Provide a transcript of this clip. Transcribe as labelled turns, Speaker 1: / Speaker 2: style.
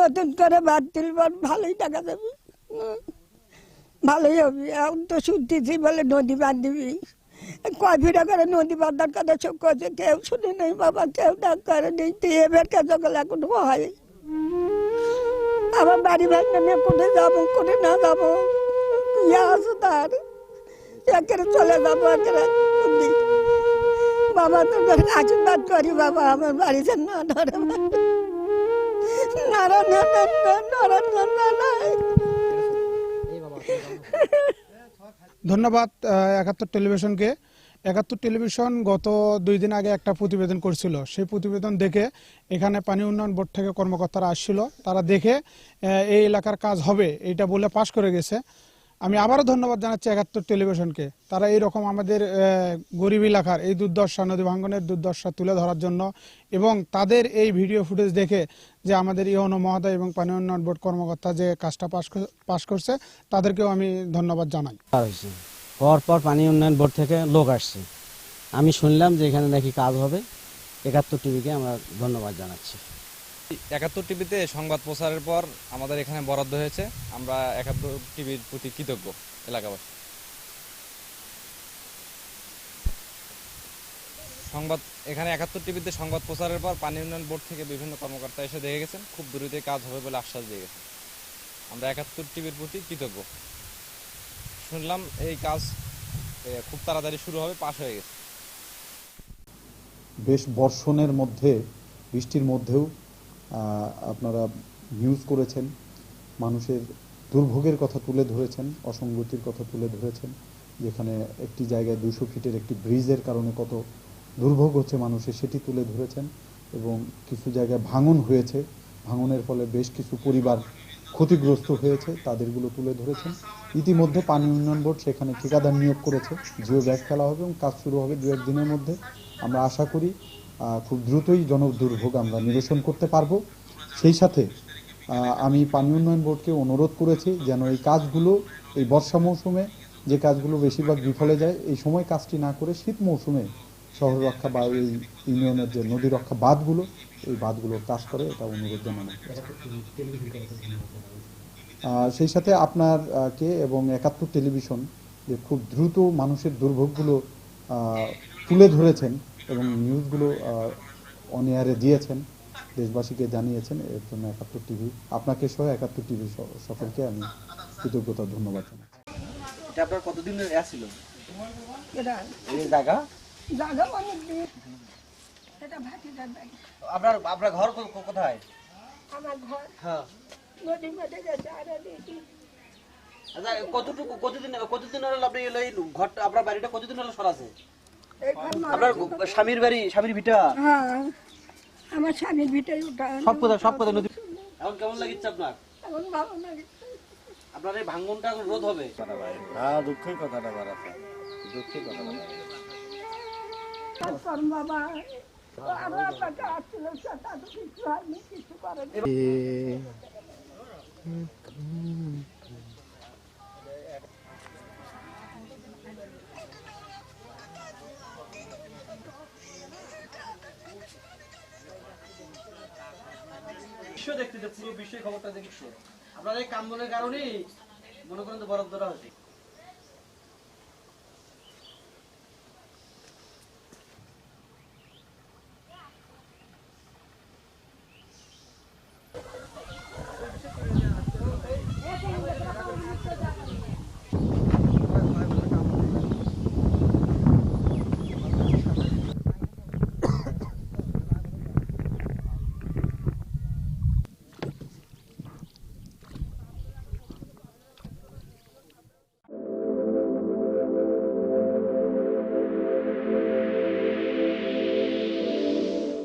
Speaker 1: নতুন করে বাদ তুলবার ভালোই টাকা দেবে, ভালোই হবে। এখন তো শুনতেছি বলে নদী বাঁধ দিবি, কয় ফিটা করে নদী বাঁধার কথা সব করছে, কেউ শুনে নেই বাবা, কেউ ডাক করে নেই। এবার কাজগুলো এখন হয়। আমার বাড়ি ভাঙলে নিয়ে কোথায় যাবো, কোথায় না যাবো, ইয়ে আছে তার, একেবারে চলে যাবো একেবারে। বাবা তোর আশীর্বাদ করি বাবা, আমার বাড়িতে না ধরে
Speaker 2: ধন্যবাদ ৭১ টেলিভিশনকে। ৭১ টেলিভিশন গত 2 দিন আগে একটা প্রতিবেদন করছিল। সেই প্রতিবেদন দেখে এখানে পানি উন্নয়ন বোর্ড থেকে কর্মকর্তারা আসছিল, তারা দেখে এই এলাকার কাজ হবে এইটা বলে পাশ করে গেছে। আমি আবারও ধন্যবাদ জানাচ্ছি ৭১ টেলিভিশনকে। তারা এইরকম আমাদের গরিব এলাকার এই দুর্দশা, নদী ভাঙ্গনের দুর্দশা তুলে ধরার জন্য এবং তাদের এই ভিডিও ফুটেজ দেখে যে আমাদের ইউনো মহোদয় এবং পানি উন্নয়ন বোর্ড কর্মকর্তা যে কাজটা পাশ করছে, তাদেরকেও আমি ধন্যবাদ জানাই।
Speaker 3: পরপর পানি উন্নয়ন বোর্ড থেকে লোক আসছে, আমি শুনলাম যে এখানে নাকি কাজ হবে। ৭১ টিভিকে আমরা ধন্যবাদ জানাচ্ছি।
Speaker 4: ৭১ টিভিতে সংবাদ প্রচারের পর আমাদের এখানে বরাদ্দ হয়েছে, আমরা ৭১ টিভির প্রতি কৃতজ্ঞ এলাকাবাসী। এখানে ৭১ টিভিতে সংবাদ প্রচারের পর পানি উন্নয়ন বোর্ড থেকে বিভিন্ন কর্মকর্তা এসে দেখে গেছেন, খুব দ্রুতই কাজ হবে বলে আশ্বাস দিয়ে গেছেন। আমরা ৭১ টিভির প্রতি কৃতজ্ঞ। শুনলাম এই কাজ খুব তাড়াতাড়ি শুরু হবে, পাশ হয়ে গেছে।
Speaker 5: বেশ বর্ষণের মধ্যে, বৃষ্টির মধ্যেও আপনারা নিউজ করেছেন, মানুষের দুর্ভোগের কথা তুলে ধরেছেন, অসঙ্গতির কথা তুলে ধরেছেন, যেখানে একটি জায়গায় 200 ফিটের একটি ব্রিজের কারণে কত দুর্ভোগ হচ্ছে মানুষের সেটি তুলে ধরেছেন এবং কিছু জায়গায় ভাঙন হয়েছে, ভাঙনের ফলে বেশ কিছু পরিবার ক্ষতিগ্রস্ত হয়েছে, তাদেরগুলো তুলে ধরেছেন। ইতিমধ্যে পানি উন্নয়ন বোর্ড সেখানে ঠিকাদার নিয়োগ করেছে, জিও ব্যাগ ফেলা হবে এবং কাজ শুরু হবে 2-1 দিনের মধ্যে। আমরা আশা করি খুব দ্রুতই জনদুর্ভোগ আমরা নিরসন করতে পারবো। সেই সাথে আমি পানি উন্নয়ন বোর্ডকে অনুরোধ করেছি যেন এই কাজগুলো এই বর্ষা মৌসুমে যে কাজগুলো বেশিরভাগ বিফলে যায়, এই সময় কাজটি না করে শীত মৌসুমে শহর রক্ষা বা এই ইউনিয়নের যে নদী রক্ষা বাঁধগুলো, এই বাঁধগুলোর কাজ করে, এটা অনুরোধ জানানো। সেই সাথে আপনারকে এবং ৭১ টেলিভিশন যে খুব দ্রুত মানুষের দুর্ভোগগুলো তুলে ধরেছেন এবং নিউজগুলো অন এয়ারে দিয়েছেন, দেশবাসীকে জানিয়েছেন, এর জন্য ৭১ টিভি, আপনাকে সহ ৭১ টিভি সকলকে আমি কৃতজ্ঞতা ধন্যবাদ জানাই।
Speaker 6: এটা আপনার কতদিনের ছিল
Speaker 1: এই
Speaker 6: জায়গা?
Speaker 1: জায়গা অনেক দিন। এটা ভাটিটার বাড়ি।
Speaker 6: আপনার ঘর কোথায়?
Speaker 1: আমার ঘর
Speaker 6: হ্যাঁ,
Speaker 1: নদী মধ্যে গেছে। আর দেখি
Speaker 6: আচ্ছা, কতদিন হলো আপনি এই ঘরটা, আপনার বাড়িটা কতদিন হলো সরাছে? আপনার স্বামীর বাড়ি, স্বামীর ভিটা?
Speaker 1: হ্যাঁ, আমার স্বামীর ভিটাই ওটা।
Speaker 6: সব কথা নদী। এখন কেমন লাগিচ্ছে আপনার?
Speaker 1: এখন ভালো লাগে।
Speaker 6: আপনার এই ভাঙ্গনটা এখন রোধ হবে?
Speaker 7: হ্যাঁ, দুঃখের কথাটা বাড়াতে, দুঃখের কথাটা বাড়াতে।
Speaker 1: বাবা আরো আপনাকে আসছিল, সেটা তো কিছু হয়নি, কিছু করেনি।
Speaker 6: বিশ্ব দেখতে, পুরো বিশ্বের খবরটা দেখছে। আপনার এই কান্দনের কারণেই মনে করেন তো বরাদ্দটা হচ্ছে।